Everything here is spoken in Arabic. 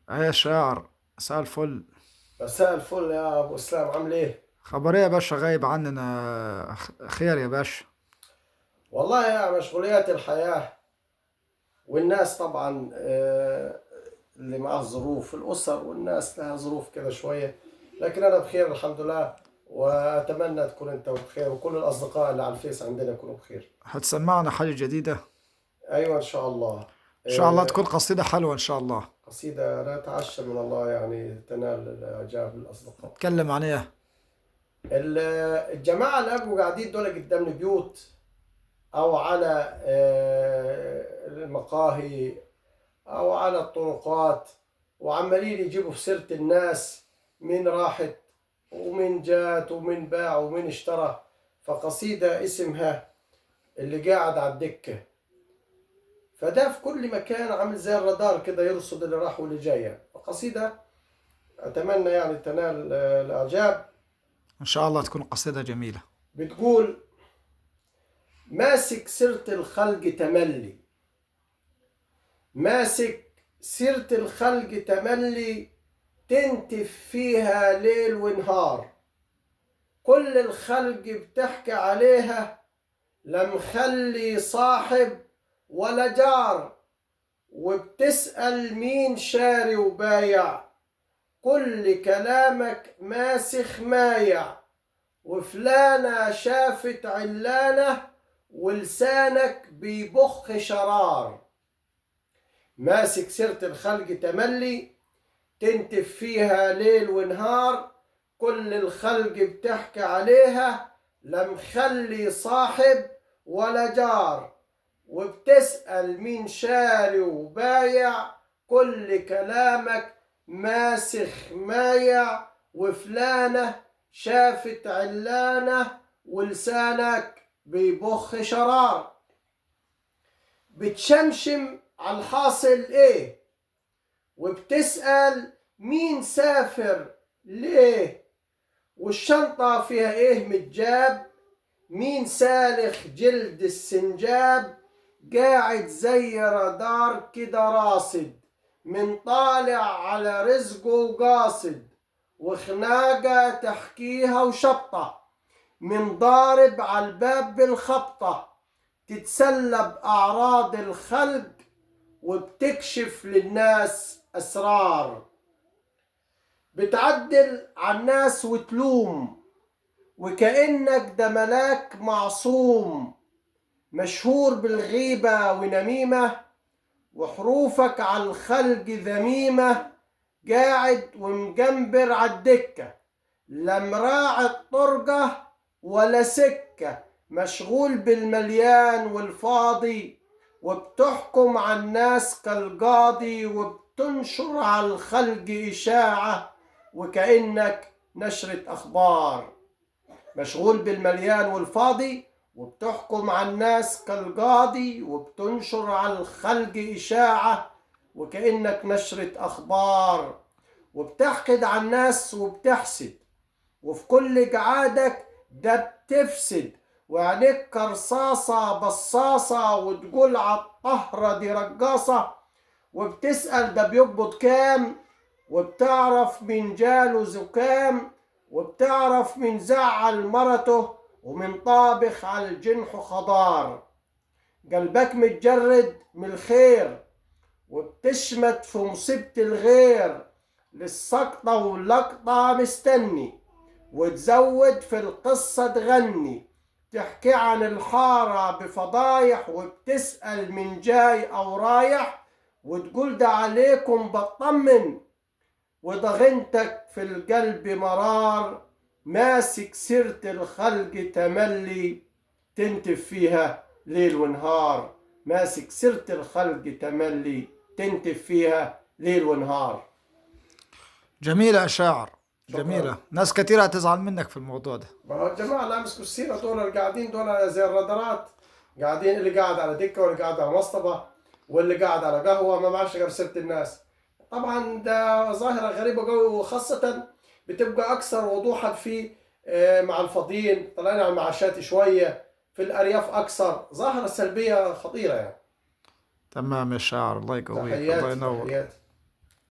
يا شاعر، مساء الفل. مساء الفل يا ابو اسلام، عامل ايه؟ خبر ايه يا باشا؟ غايب عننا. خير يا باشا. والله يا مشغوليات الحياة والناس طبعا، اللي معاه ظروف الاسر والناس لها ظروف كده شوية. لكن انا بخير الحمد لله، واتمنى تكون انت بخير وكل الاصدقاء اللي على الفيس عندنا يكونوا بخير. هتسمعنا حاجة جديدة ان ايوه ان شاء الله. شاء الله، آه، تكون قصيدة حلوة ان شاء الله. قصيدة لا تعشى من الله يعني تنال الاعجاب الاصدقاء. نتكلم عن ايه؟ ال- الجماعة اللي ابقوا قاعدين دول قدام البيوت او على المقاهي أو على الطرقات، وعمالين يجيبوا في سيرة الناس، مين راحت ومين جات ومين باع ومين اشترى. فقصيدة اسمها اللي قاعد على الدكة. فده في كل مكان عامل زي الرادار كده، يرصد اللي راح واللي جاي يعني. فقصيدة أتمنى يعني تنال الإعجاب. ان شاء الله تكون قصيدة جميلة. بتقول: ماسك سيرة الخلق تملي، ماسك سيرة الخلق تملي، تنتف فيها ليل ونهار. كل الخلق بتحكي عليها، لا مخلي صاحب ولا جار. وبتسأل مين شاري وبايع، كل كلامك ماسخ مايع. وفلانة شافت علانة، ولسانك بيبخ شرار. ماسك سيرة الخلق تملي، تنتف فيها ليل ونهار. كل الخلق بتحكي عليها، لا مخلي صاحب ولا جار. وبتسأل مين شاري وبايع، كل كلامك ماسخ مايع. وفلانة شافت علانة، ولسانك بيبخ شرار. بتشمشم على الحاصل ايه، وبتسأل مين سافر ليه. والشنطة فيها ايه متجاب، مين سالخ جلد السنجاب. قاعد زي رادار كده راصد، من طالع على رزقه وقاصد. وخناقة تحكيها وشطة، من ضارب على الباب بالخبطة. تتسلى بأعراض الخلق، وبتكشف للناس أسرار. بتعدل على الناس وتلوم، وكأنك ده ملاك معصوم. مشهور بالغيبة ونميمة، وحروفك على الخلق ذميمة. قاعد ومجنبر عالدكة، لا مراعي الطرقة ولا سكة. مشغول بالمليان والفاضي، وبتحكم على الناس كالقاضي. وبتنشر على الخلق إشاعة، وكأنك نشرة أخبار. مشغول بالمليان والفاضي، وبتحكم على الناس كالقاضي. وبتنشر على الخلق إشاعة، وكأنك نشرة أخبار. وبتحقد على الناس وبتحسد، وفي كل قعادك ده بتفسد. وعينيك كرصاصة بصاصة، وتقول عالطهرة دي رقاصة. وبتسأل ده بيقبض كام، وبتعرف من جاله زكام. وبتعرف من زعل مرته، ومن طابخ على الجنح خضار. قلبك متجرد من الخير، وبتشمت في مصيبة الغير. للسقطة واللقطة مستني، وتزود في القصة تغني. تحكي عن الحارة بفضايح، وبتسأل من جاي أو رايح. وتقول ده عليكم بطمن، وضغنتك في القلب مرار. ماسك سيرة الخلق تملي، تنتف فيها ليل ونهار. ماسك سيرة الخلق تملي، تنتف فيها ليل ونهار. جميلة يا شاعر، شكرا. جميلة. ناس كتير هتزعل منك في الموضوع ده. ما هو الجماعة اللي مسكوا السيرة دول اللي قاعدين دول زي الرادارات. قاعدين اللي قاعد على دكة، واللي قاعد على مصطبة، واللي قاعد على قهوة، ما معش غير سيرة الناس. طبعا ده ظاهرة غريبة قوي، وخاصة بتبقى أكثر وضوحا في مع الفاضيين طالعين على المعاشات شوية. في الأرياف أكثر، ظاهرة سلبية خطيرة يعني. تمام يا شاعر، الله يقويك، الله تحياتي ينور. تحياتي.